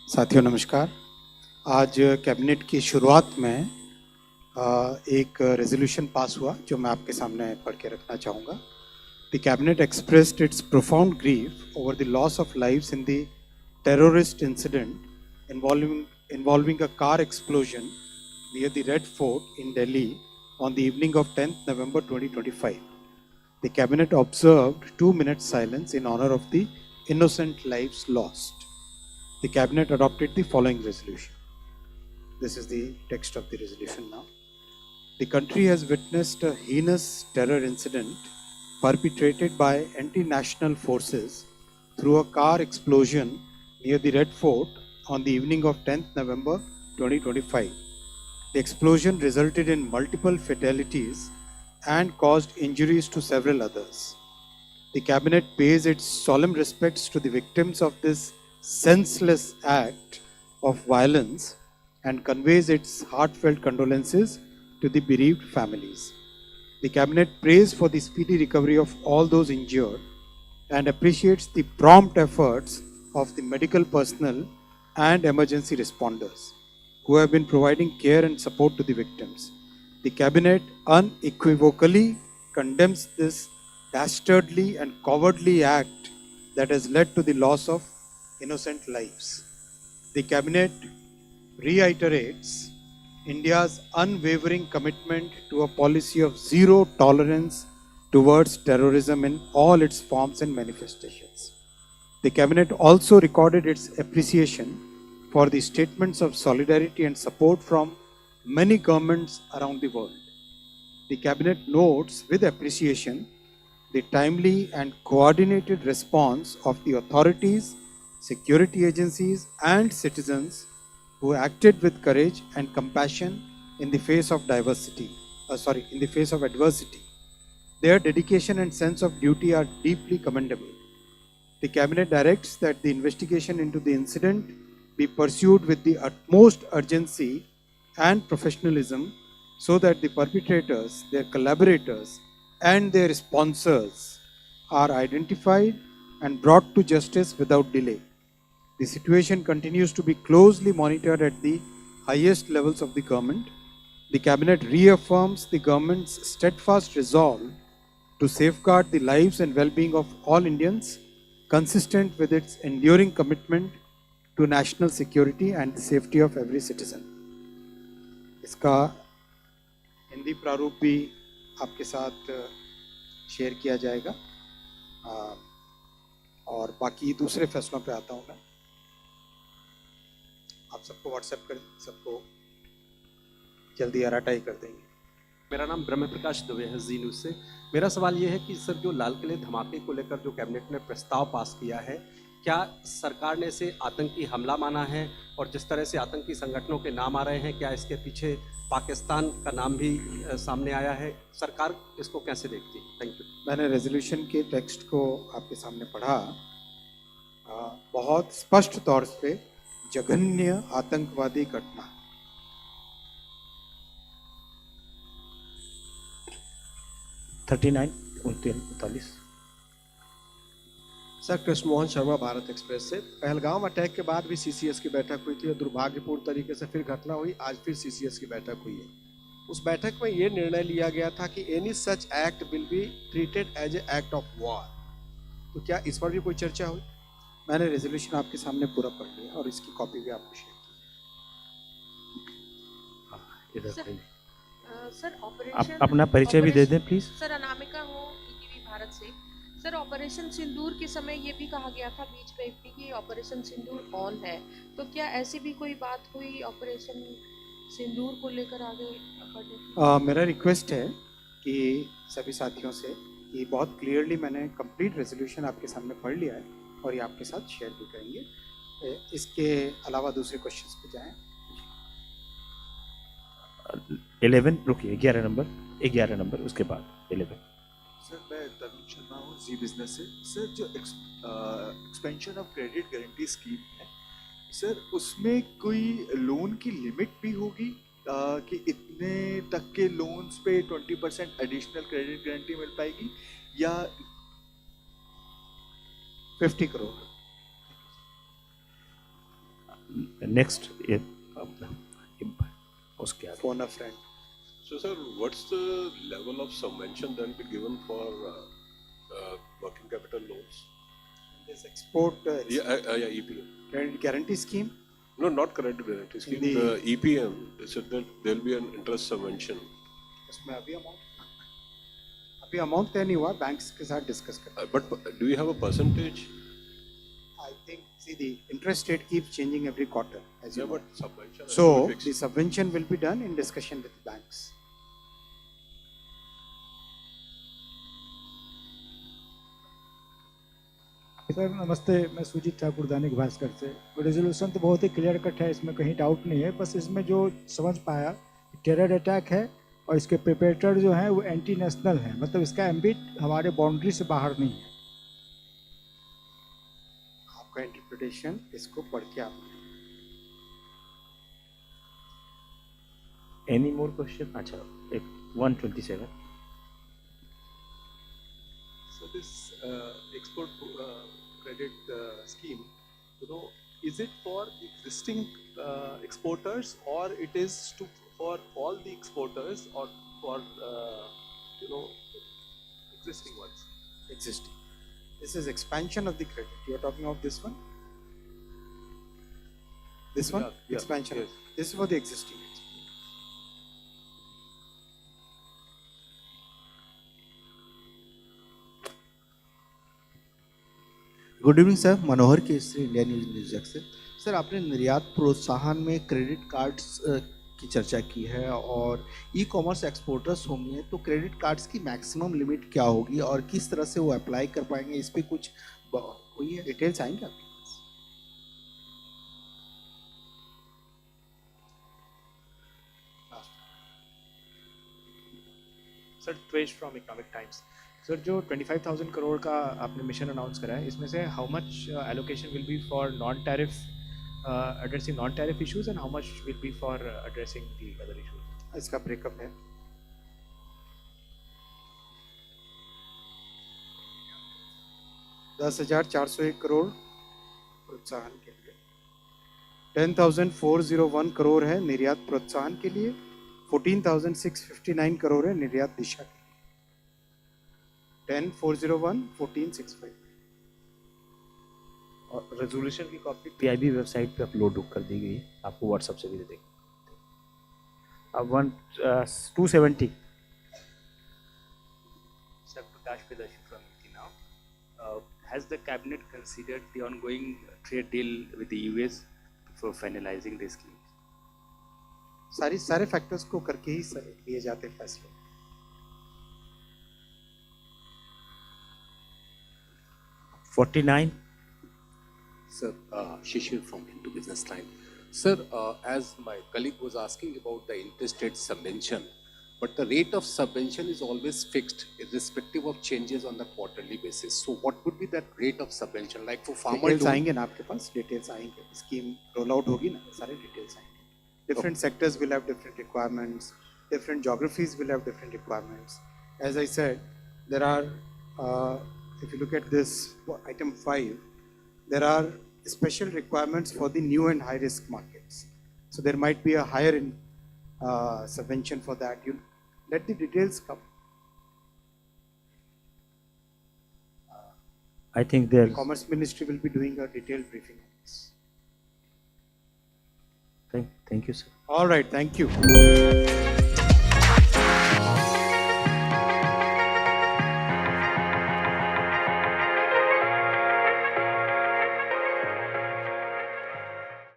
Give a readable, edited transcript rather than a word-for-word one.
साथियों नमस्कार। आज कैबिनेट की शुरुआत में एक रेजोल्यूशन पास हुआ जो मैं आपके सामने पढ़ के रखना चाहूँगा। The cabinet expressed its profound grief over the loss of lives in the terrorist incident involving a car explosion near the Red Fort in Delhi on the evening of 10th November 2025. The cabinet observed 2 minutes silence in honor of the innocent lives lost. The cabinet adopted the following resolution. This is the text of the resolution now. The country has witnessed a heinous terror incident perpetrated by anti-national forces through a car explosion near the Red Fort on the evening of 10th November 2025. The explosion resulted in multiple fatalities and caused injuries to several others. The cabinet pays its solemn respects to the victims of this senseless act of violence and conveys its heartfelt condolences to the bereaved families. The cabinet prays for the speedy recovery of all those injured and appreciates the prompt efforts of the medical personnel and emergency responders who have been providing care and support to the victims. The cabinet unequivocally condemns this dastardly and cowardly act that has led to the loss of innocent lives. The cabinet reiterates India's unwavering commitment to a policy of zero tolerance towards terrorism in all its forms and manifestations. The cabinet also recorded its appreciation for the statements of solidarity and support from many governments around the world. The cabinet notes with appreciation the timely and coordinated response of the authorities, security agencies, and citizens who acted with courage and compassion in the face of adversity. Their dedication and sense of duty are deeply commendable. The cabinet directs that the investigation into the incident be pursued with the utmost urgency and professionalism so that the perpetrators, their collaborators, and their sponsors are identified and brought to justice without delay. The situation continues to be closely monitored at the highest levels of the government. The cabinet reaffirms the government's steadfast resolve to safeguard the lives and well-being of all Indians, consistent with its enduring commitment to national security and the safety of every citizen. इसका हिंदी प्रारूप भी आपके साथ share किया जाएगा और बाकी दूसरे फैसलों पे आता हूँ मैं। आप सबको व्हाट्सएप कर सबको जल्दी आराटाई कर देंगे। मेरा नाम ब्रह्म प्रकाश दुबे है जी न्यूज़ से। मेरा सवाल ये है कि सर जो लाल किले धमाके को लेकर जो कैबिनेट ने प्रस्ताव पास किया है, क्या सरकार ने इसे आतंकी हमला माना है? और जिस तरह से आतंकी संगठनों के नाम आ रहे हैं, क्या इसके पीछे पाकिस्तान का नाम भी सामने आया है? सरकार इसको कैसे देखती है? Thank you. मैंने रेजोल्यूशन के टेक्स्ट को आपके सामने पढ़ा। बहुत स्पष्ट तौर पे जघन्य आतंकवादी घटना। सर, कृष्ण मोहन शर्मा, भारत एक्सप्रेस से। पहलगाम अटैक के बाद भी सीसीएस की बैठक हुई थी और दुर्भाग्यपूर्ण तरीके से फिर घटना हुई। आज फिर सीसीएस की बैठक हुई है। उस बैठक में ये निर्णय लिया गया था कि any such act will be treated as a act of war. तो क्या इस पर भी कोई चर्चा हुई? मैंने रेजोल्यूशन आपके सामने पूरा पढ़ लिया और इसकी कॉपी भी आपको शेयर की। सर ऑपरेशन आप अपना परिचय भी दे दें प्लीज। सर अनामिका हूँ ईटीवी भारत से। सर ऑपरेशन सिंदूर के समय ये भी कहा गया था बीच में भी कि ऑपरेशन सिंदूर ऑन है, तो क्या ऐसी भी कोई बात हुई ऑपरेशन सिंदूर को लेकर आगे बढ़ने की? मेरा रिक्वेस्ट है कि सभी साथियों से कि बहुत क्लियरली मैंने कंप्लीट रेजोल्यूशन आपके सामने पढ़ लिया है और ये आपके साथ शेयर भी करेंगे। इसके अलावा दूसरे क्वेश्चंस पे जाएं। 11 रुकिए, 11 नंबर उसके बाद 11। सर मैं तरुण शर्मा हूँ जी बिजनेस से। सर जो expansion of credit guarantee scheme है सर, उसमें कोई लोन की लिमिट भी होगी कि इतने तक के लोन्स पे 20% एडिशनल क्रेडिट गारंटी मिल पाएगी या 50 करोड़? नेक्स्ट ये अपना उसके आगे phone a friend. So, sir, what's the level of subvention that will be given for working capital loans? This export Yeah, EPM. credit guarantee scheme. No, not credit guarantee scheme. The- The EPM, they said that there will be an interest subvention. उसमें अभी amount तय नहीं हुआ, banks के साथ discuss कर. But do you have a percentage? I think see the interest rate keeps changing every quarter, as you Yeah, know. but subvention. has So to be fixed. the subvention will be done in discussion with the banks. Sir नमस्ते, मैं सुजीत ठाकुर दैनिक भास्कर से. Resolution तो बहुत ही clear cut है, इसमें कहीं doubt नहीं है. बस इसमें जो समझ पाया टेरर अटैक है और इसके प्रिपेरेटर जो हैं वो एंटी नेशनल हैं, मतलब इसका एम्बिट हमारे बाउंड्री से बाहर नहीं है. आपका इंटरप्रिटेशन इसको पढ़ के आप एनी मोर क्वेश्चन. अच्छा, एक 127. So this export credit scheme, is it for existing exporters, or it is for all the exporters, or for existing ones? existing. This is expansion of the credit. You are talking of this one? This one? Yeah, Expansion. yes. This is for the existing. Good evening sir, Manohar Kesari, India news news से. Sir, आपने निर्यात प्रोत्साहन में credit cards की चर्चा की है और ई कॉमर्स एक्सपोर्टर्स होंगे, तो क्रेडिट कार्ड्स की मैक्सिमम लिमिट क्या होगी और किस तरह से वो अप्लाई कर पाएंगे, इस पे कुछ हुई है? डिटेल्स आएंगे आपके पास. सर, ट्वेश फ्रॉम इकोनॉमिक टाइम्स. सर, जो 25,000 करोड़ का आपने मिशन अनाउंस करा है, इसमें से how much allocation will be for non tariff addressing non tariff issues and how much will be for addressing the other issues? इसका ब्रेकअप है. $10,401 करोड़ प्रोत्साहन के लिए, 10,401 करोड़ है निर्यात प्रोत्साहन के लिए, 14,659 करोड़ है निर्यात दिशा के लिए. 10,401, 14,659. और रेजोल्यूशन की कॉपी पीआईबी वेबसाइट पे अपलोड कर दी गई है, आपको व्हाट्सएप से भी दे देंगे. अब 270. Sir, Prakash Pedashi from now. Has the cabinet considered the ongoing trade deal with the US for finalizing the scheme? सारे फैक्टर्स को करके ही लिए जाते हैं फैसले. Sir, Shishir from Hindu Business Time. Sir, as my colleague was asking about the interest rate subvention, but the rate of subvention is always fixed irrespective of changes on the quarterly basis. So what would be that rate of subvention? Like for farmer details loan? आएंगे ना आपके पास, details आएंगे. Scheme roll out होगी ना, सारे details आएंगे. Different sectors will have different requirements, different geographies will have different requirements. As I said, there are, if you look at this item 5, there are special requirements for the new and high risk markets. So there might be a higher subvention for that. You let the details come. I think there. Commerce Ministry will be doing a detailed briefing on this. Thank you, sir. All right, thank you.